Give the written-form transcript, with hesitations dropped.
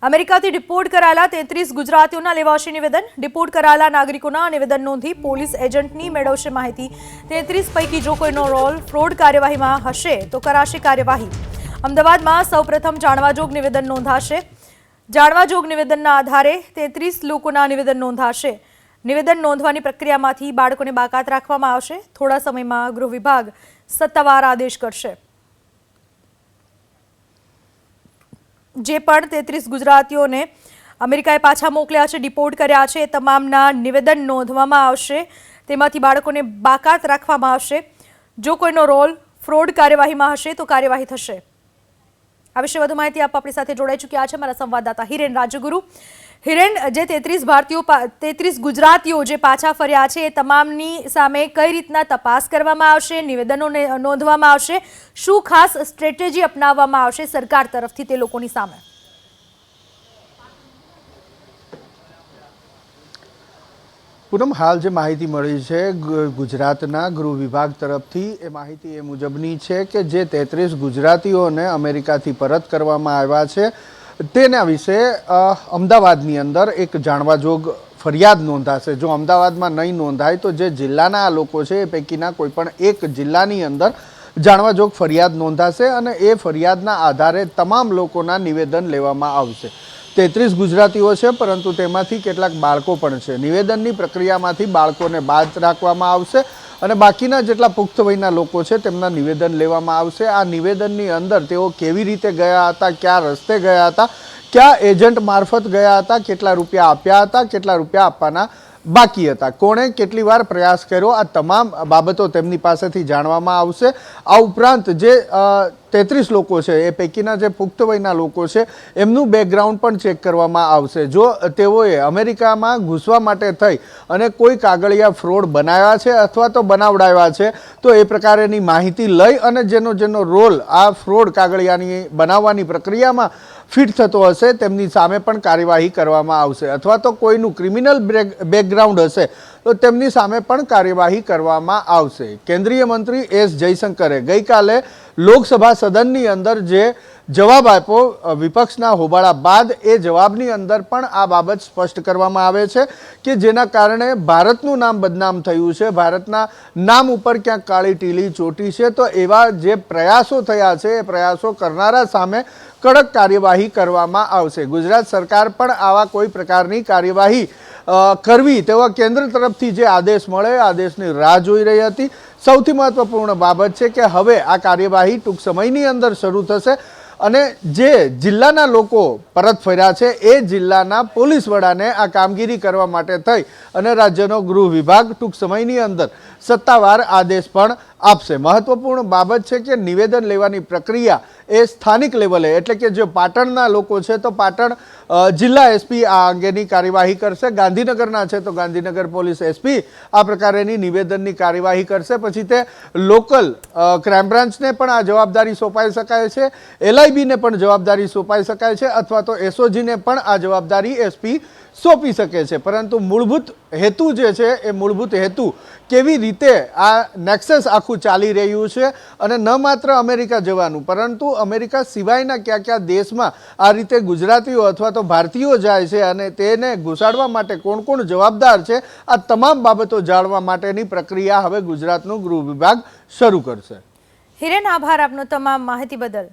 અમેરિકાથી ડિપોર્ટ કરાયેલા 33 ગુજરાતીઓના લેવાશે નિવેદન। ડિપોર્ટ કરાયેલા નાગરિકોના નિવેદન નોંધી પોલીસ એજન્ટની મેળવશે માહિતી। 33 પૈકી જો કોઈનો રોલ ફ્રોડ કાર્યવાહીમાં હશે તો કરાશે કાર્યવાહી। અમદાવાદમાં સૌપ્રથમ જાણવાજોગ નિવેદન નોંધાશે। જાણવાજોગ નિવેદનના આધારે 33 લોકોના નિવેદન નોંધાશે। નિવેદન નોંધવાની પ્રક્રિયામાંથી બાળકોને બાકાત રાખવામાં આવશે। થોડા સમયમાં ગૃહ વિભાગ સત્તાવાર આદેશ કરશે। જે પણ 33 ગુજરાતીઓને અમેરિકાએ પાછા મોકલ્યા છે, ડિપોર્ટ કર્યા છે, તમામના નિવેદન નોંધવામાં આવશે। તેમાંથી બાળકોને બાકાત રાખવામાં આવશે। જો કોઈનો રોલ ફ્રોડ કાર્યવાહીમાં હશે તો કાર્યવાહી થશે। આ વિશે વધુ માહિતી આપવા આપણી સાથે જોડાઈ ચૂક્યા છે મારા સંવાદદાતા હિરેન રાજગુરુ। હિરેન, જે 33 ગુજરાતીઓ જે પાછા ફર્યા છે એ તમામની સામે કઈ રીતના તપાસ કરવામાં આવશે, નિવેદનો નોંધવામાં આવશે, શું ખાસ સ્ટ્રેટેજી અપનાવવામાં આવશે સરકાર તરફથી તે લોકોની સામે? પૂનમ, હાલ જે માહિતી મળી છે ગુજરાતના ગૃહ વિભાગ તરફથી, એ માહિતી એ મુજબની છે કે જે 33 ગુજરાતીઓને અમેરિકાથી પરત કરવામાં આવ્યા છે તેના વિશે અમદાવાદની અંદર એક જાણવાજોગ ફરિયાદ નોંધાશે। જો અમદાવાદમાં નહીં નોંધાય તો જે જિલ્લાના આ લોકો છે એ પૈકીના કોઈ પણ એક જિલ્લાની અંદર જાણવાજોગ ફરિયાદ નોંધાશે અને એ ફરિયાદના આધારે તમામ લોકોના નિવેદન લેવામાં આવશે। 33 ગુજરાતીઓ છે પરંતુ તેમાંથી કેટલાક બાળકો પણ છે। નિવેદનની પ્રક્રિયામાંથી બાળકોને બાદ રાખવામાં આવશે અને બાકીના જેટલા પુખ્ત વયના લોકો છે તેમના નિવેદન લેવામાં આવશે। આ નિવેદનની અંદર તેઓ કેવી રીતે ગયા હતા, ક્યાં રસ્તે ગયા હતા, ક્યાં એજન્ટ મારફત ગયા હતા, કેટલા રૂપિયા આપ્યા હતા, કેટલા રૂપિયા આપવાના બાકી હતા, કોણે કેટલી વાર પ્રયાસ કર્યો, આ તમામ બાબતો તેમની પાસેથી જાણવામાં આવશે। આ ઉપરાંત જે 33 લોકો છે એ પૈકીના જે પુખ્ત વયના લોકો છે એમનું બેકગ્રાઉન્ડ પણ ચેક કરવામાં આવશે। જો તેઓએ અમેરિકામાં ઘૂસવા માટે થઈ અને કોઈ કાગળિયા ફ્રોડ બનાવ્યા છે અથવા તો બનાવડાવ્યા છે તો એ પ્રકારેની માહિતી લઈ અને જેનો રોલ આ ફ્રોડ કાગળિયાની બનાવવાની પ્રક્રિયામાં ફિટ થતો હશે તેમની સામે પણ કાર્યવાહી કરવામાં આવશે, અથવા તો કોઈનું ક્રિમિનલ બેકગ્રાઉન્ડ હશે તો તેમની સામે પણ કાર્યવાહી કરવામાં આવશે। કેન્દ્રીય મંત્રી એસ જયશંકરે ગઈકાલે લોકસભા સદનની અંદર જે જવાબ આપ્યો વિપક્ષના હોબાળા બાદ, એ જવાબની અંદર પણ આ બાબત સ્પષ્ટ કરવામાં આવે છે કે જેના કારણે ભારતનું નામ બદનામ થયું છે, ભારતના નામ ઉપર ક્યાંક કાળી ટીલી ચોટી છે, તો એવા જે પ્રયાસો થયા છે એ પ્રયાસો કરનારા સામે કડક કાર્યવાહી કરવામાં આવશે। ગુજરાત સરકાર પણ આવા કોઈ પ્રકારની કાર્યવાહી કરવી તેવા કેન્દ્ર તરફથી જે આદેશ મળે આદેશની રાહ જોઈ રહી હતી। સૌથી મહત્વપૂર્ણ બાબત છે કે હવે આ કાર્યવાહી ટૂંક સમયની અંદર શરૂ થશે અને જે જિલ્લાના લોકો પરત ફર્યા છે એ જિલ્લાના પોલીસ વડાને આ કામગીરી કરવા માટે થઈ અને રાજ્યનો ગૃહ વિભાગ ટૂંક સમયની અંદર સત્તાવાર આદેશ પણ આપશે। મહત્વપૂર્ણ બાબત છે કે નિવેદન લેવાની પ્રક્રિયા એ સ્થાનિક લેવલે, એટલે કે જે પાટણના લોકો છે તો પાટણ જિલ્લા એસપી આ અંગેની કાર્યવાહી કરશે, ગાંધીનગરના છે તો ગાંધીનગર પોલીસ એસપી આ પ્રકારેની નિવેદનની કાર્યવાહી કરશે। પછી તે લોકલ ક્રાઇમ બ્રાન્ચને પણ આ જવાબદારી સોંપાઈ શકાય છે, LIBને પણ જવાબદારી સોંપાઈ શકાય છે, અથવા તો SOGને પણ આ જવાબદારી એસપી સોંપી શકે છે। પરંતુ મૂળભૂત હેતુ જે છે એ મૂળભૂત હેતુ કેવી રીતે આ નેક્સસ આખું ચાલી રહ્યું છે અને ન માત્ર અમેરિકા જવાનું પરંતુ અમેરિકા સિવાયના કયા દેશમાં આ રીતે ગુજરાતીઓ અથવા તો ભારતીયો જાય છે અને તેને ઘુસાડવા માટે કોણ કોણ જવાબદાર છે, આ તમામ બાબતો જાણવા માટેની પ્રક્રિયા હવે ગુજરાતનું ગૃહ વિભાગ શરૂ કરશે। હિરેન, આભાર આપનો તમામ માહિતી બદલ।